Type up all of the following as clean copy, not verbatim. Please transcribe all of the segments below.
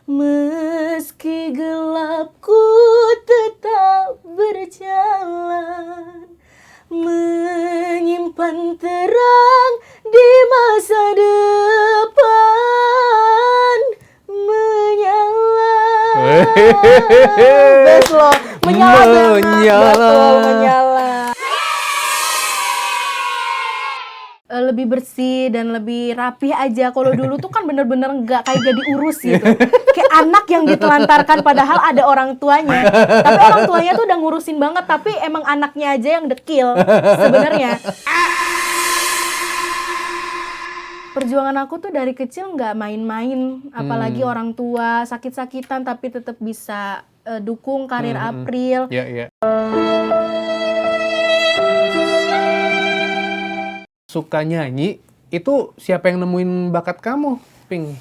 Meski gelap ku tetap berjalan, menyimpan terang di masa depan, menyala. Best lo, menyala banget. Betul, menyala. Lebih bersih dan lebih rapih aja. Kalau dulu tuh kan bener-bener nggak kayak gak diurus gitu. Kayak anak yang ditelantarkan padahal ada orang tuanya. Tapi orang tuanya tuh udah ngurusin banget, tapi emang anaknya aja yang dekil sebenarnya. Perjuangan aku tuh dari kecil nggak main-main, apalagi orang tua sakit-sakitan tapi tetap bisa dukung karir April. Suka nyanyi, itu siapa yang nemuin bakat kamu, Ping?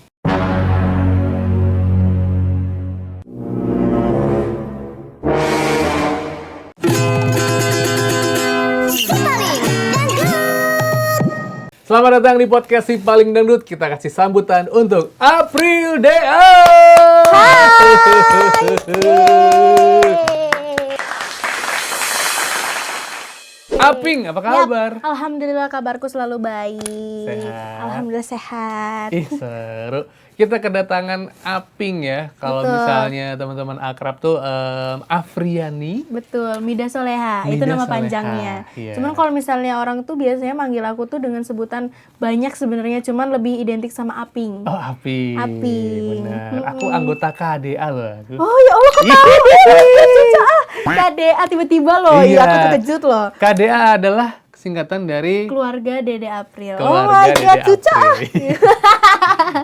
Selamat datang di podcast Si Paling Dangdut. Kita kasih sambutan untuk April Dea. Aping, apa kabar? Yap, alhamdulillah kabarku selalu baik. Sehat. Alhamdulillah sehat. Ih, seru. Kita kedatangan Aping ya. Kalau misalnya teman-teman akrab tuh Afriani. Betul, Mida Soleha. Itu Mida nama Soleha, panjangnya. iya. Cuman kalau misalnya orang tuh biasanya manggil aku tuh dengan sebutan banyak sebenarnya, cuman lebih identik sama Aping. Oh, Aping. Aping. Benar. Aku anggota KDA loh. Aku. Oh ya Allah, kok tahu? Cuca, KDA tiba-tiba loh. Iya, aku terkejut loh. KDA adalah singkatan dari Keluarga Dede April. Keluarga Oh my God, Dede Cuca. April.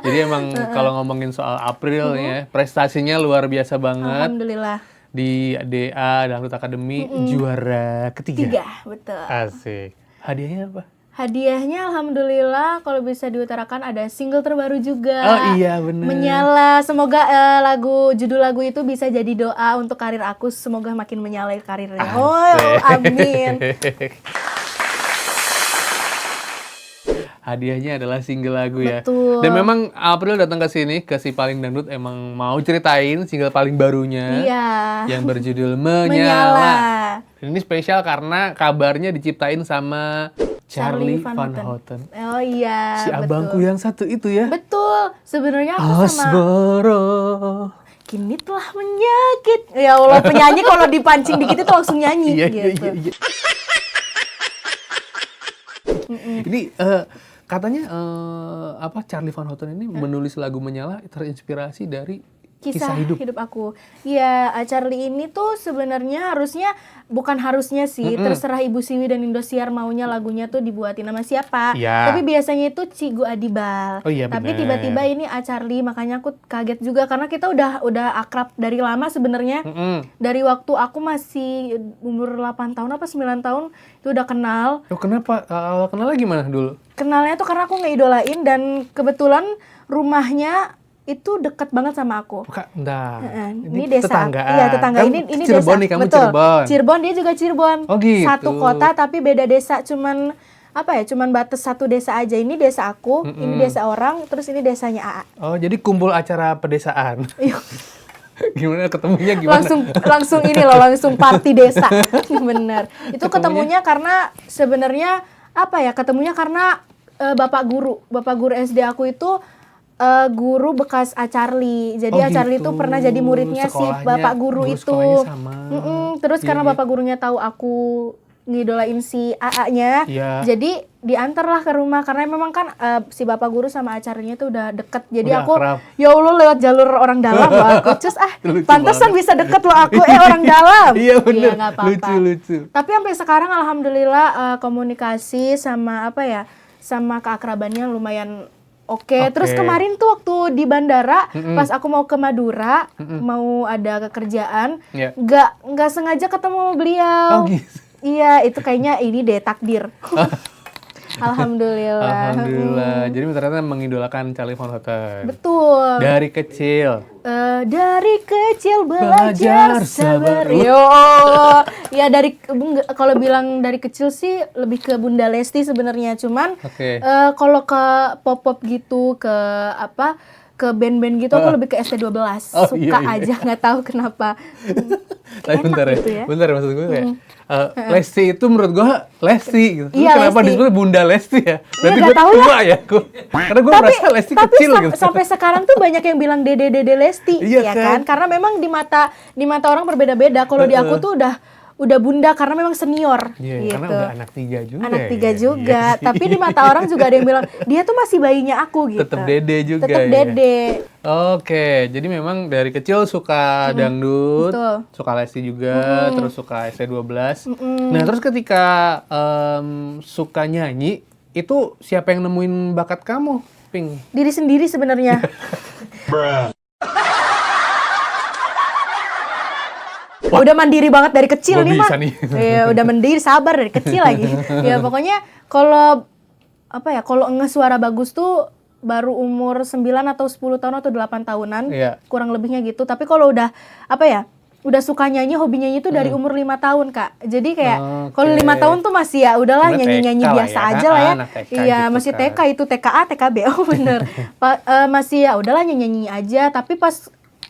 Jadi emang kalau ngomongin soal April ya, prestasinya luar biasa banget. Alhamdulillah. Di DA, Dangdut Academy, juara ketiga. Betul. Asik. Hadiahnya apa? Hadiahnya alhamdulillah kalau bisa diutarakan ada single terbaru juga. Oh iya bener. Menyala. Semoga judul lagu itu bisa jadi doa untuk karir aku. Semoga makin menyala karirnya. Asik. Oh, amin. Hadiahnya adalah single lagu ya. Betul. Dan memang April datang ke sini ke Si Paling Dangdut emang mau ceritain single paling barunya. Iya. Yang berjudul Menyala. Ini spesial karena kabarnya diciptain sama Charlie Van Houten. Oh iya, Si abangku betul. yang satu itu ya. Betul. Sebenarnya aku sama Asmara. kini telah menyakit. Ya Allah, penyanyi kalau dipancing dikit itu langsung nyanyi gitu. Iya. Ini katanya Charlie Van Houten ini menulis lagu Menyala terinspirasi dari kisah hidup aku. Iya, Charlie ini tuh sebenarnya bukan harusnya sih, terserah Ibu Siwi dan Indosiar maunya lagunya tuh dibuatin sama siapa. Iya. Tapi biasanya itu Cigu Adibal. Oh iya, tapi bener. tiba-tiba ini Charlie, makanya aku kaget juga karena kita udah akrab dari lama sebenarnya. Dari waktu aku masih umur 8 tahun apa 9 tahun itu udah kenal. Oh, kenapa? Kenalnya gimana dulu? Kenalnya tuh karena aku ngeidolain dan kebetulan rumahnya itu dekat banget sama aku. Ini desa. tetanggaan. Iya, tetangga. Kamu Ini Cirebon desa. nih, kamu Betul. Cirebon. Cirebon, dia juga Cirebon. Oh, gitu. Satu kota tapi beda desa, cuman cuman batas satu desa aja. Ini desa aku, ini desa orang, terus ini desanya AA. Oh, jadi kumpul acara pedesaan. Iya. Gimana ketemunya gimana? langsung party desa. Bener. Itu ketemunya karena sebenarnya ketemunya karena bapak guru SD aku itu guru bekas Charlie. Jadi Charlie itu pernah jadi muridnya si bapak guru itu. Terus karena bapak gurunya tahu aku ngidolain si AA-nya, jadi diantarlah ke rumah karena memang kan si bapak guru sama Charlie-nya tuh udah deket. Jadi udah aku akrab. Ya Allah lewat jalur orang dalam loh aku. Pantesan bisa deket loh aku orang dalam. Iya bener. Nggak apa-apa. Lucu. Tapi sampai sekarang alhamdulillah komunikasi sama sama keakrabannya lumayan Oke. Terus kemarin tuh waktu di bandara, pas aku mau ke Madura, mau ada kerjaan, nggak sengaja ketemu Oh, beliau. gitu. Iya, itu kayaknya ini deh takdir. Alhamdulillah. Jadi ternyata mengidolakan Charlie Van Houten. Betul. Dari kecil. Dari kecil belajar sabar. Yo, ya kalau bilang dari kecil sih lebih ke Bunda Lesti sebenarnya. Cuman kalau ke pop-pop gitu, ke ke band-band gitu aku lebih ke ST12. Suka iya. aja, nggak tahu kenapa. Tapi bentar ya, gitu ya. bentar maksud gue kayak Lesti itu menurut gue Lesti gitu. Terus Iya, kenapa Lesti. disebut Bunda Lesti ya? Berarti nggak gue tahu tua ya. Karena gue merasa Lesti kecil gitu. Sampai sekarang tuh banyak yang bilang Dede Lesti, Iya ya kan? kan? Karena memang di mata orang berbeda-beda. Kalau di aku tuh udah bunda karena memang senior Iya, gitu. karena udah anak 3 juga. Anak 3 ya. juga, Iya sih. tapi di mata orang juga ada yang bilang dia tuh masih bayinya aku gitu. Tetep Dede juga Tetep ya. Dede. Oke, jadi memang dari kecil suka dangdut, betul. suka Lesti juga, terus suka ST12. Nah, terus ketika suka nyanyi, itu siapa yang nemuin bakat kamu, Pink? Diri sendiri sebenarnya. Udah mandiri banget dari kecil Gua nih, bisa Mak. nih. Iya, udah mandiri, sabar dari kecil lagi. Ya pokoknya kalau kalau nge-suara bagus tuh baru umur 9 atau 10 tahun atau 8 tahunan. Iya. Kurang lebihnya gitu. Tapi kalau udah udah suka nyanyi, hobi nyanyi tuh dari umur 5 tahun, Kak. Jadi kayak kalau 5 tahun tuh masih ya udahlah Sebenarnya nyanyi-nyanyi TK lah biasa ya. aja lah ya. Anak TK Iya, gitu masih kan. TK itu TKA, TKB. Oh bener. Masih ya udahlah nyanyi-nyanyi aja, tapi pas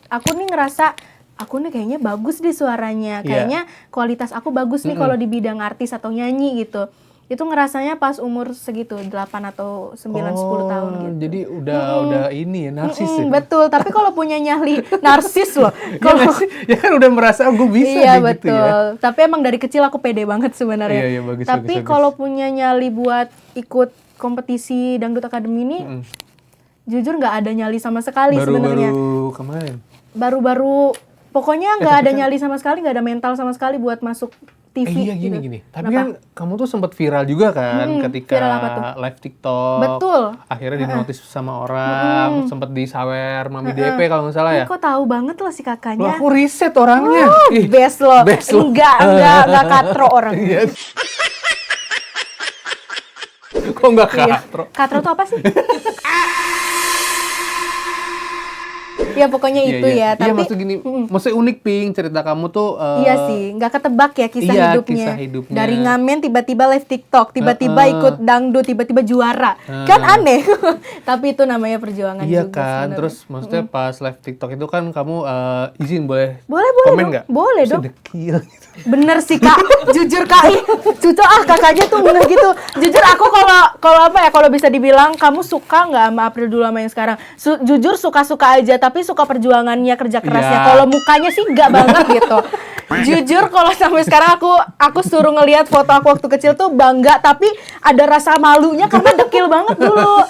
aku nih ngerasa aku nih kayaknya bagus deh suaranya. Iya. Kayaknya kualitas aku bagus nih kalau di bidang artis atau nyanyi gitu. Itu ngerasanya pas umur segitu, 8 atau 9 10 tahun gitu. Jadi udah ini ya, narsis ya. Betul, tapi kalau punya nyali narsis loh. Iya nggak sih? Ya kan udah merasa gue bisa Iya nih gitu betul. ya. Tapi emang dari kecil aku pede banget sebenarnya. Iya, bagus, Tapi bagus. kalau punya nyali buat ikut kompetisi Dangdut Academy ini, jujur nggak ada nyali sama sekali sebenarnya. Baru-baru kemarin. Baru-baru, pokoknya nggak ada nyali sama sekali, nggak ada mental sama sekali buat masuk TV. Iya gitu. gini. Tapi Kenapa? kan kamu tuh sempat viral juga kan ketika viral apa tuh? live TikTok. Betul. Akhirnya dinotis sama orang, sempat disawer Mami DP kalau nggak salah ya. Kok tahu banget loh si Loh, kakaknya. aku riset orangnya. Ih, Best loh. best loh. Enggak katro orang. Iya. Kok nggak Iya. katro? Katro tuh apa sih? Ya pokoknya itu ya. Tapi Iya maksud gini, maksudnya unik Pink cerita kamu tuh. iya sih, nggak ketebak ya kisah iya, hidupnya. kisah hidupnya. Dari ngamen tiba-tiba live TikTok, tiba-tiba ikut dangdut, tiba-tiba juara. Kan aneh. Tapi itu namanya perjuangan Iya juga kan, sebenarnya. terus maksudnya pas live TikTok itu kan kamu izin boleh Boleh komen dong. nggak? Boleh dong. Sedekil gitu. Bener sih Kak, jujur Kak, jujur kakaknya tuh bener gitu. Jujur aku kalau bisa dibilang kamu suka nggak sama April dulu sama yang sekarang? Jujur suka-suka aja, tapi suka perjuangannya, kerja kerasnya. Iya. Kalau mukanya sih nggak banget gitu. Jujur kalau sampai sekarang aku suruh ngelihat foto aku waktu kecil tuh bangga, tapi ada rasa malunya karena dekil banget dulu.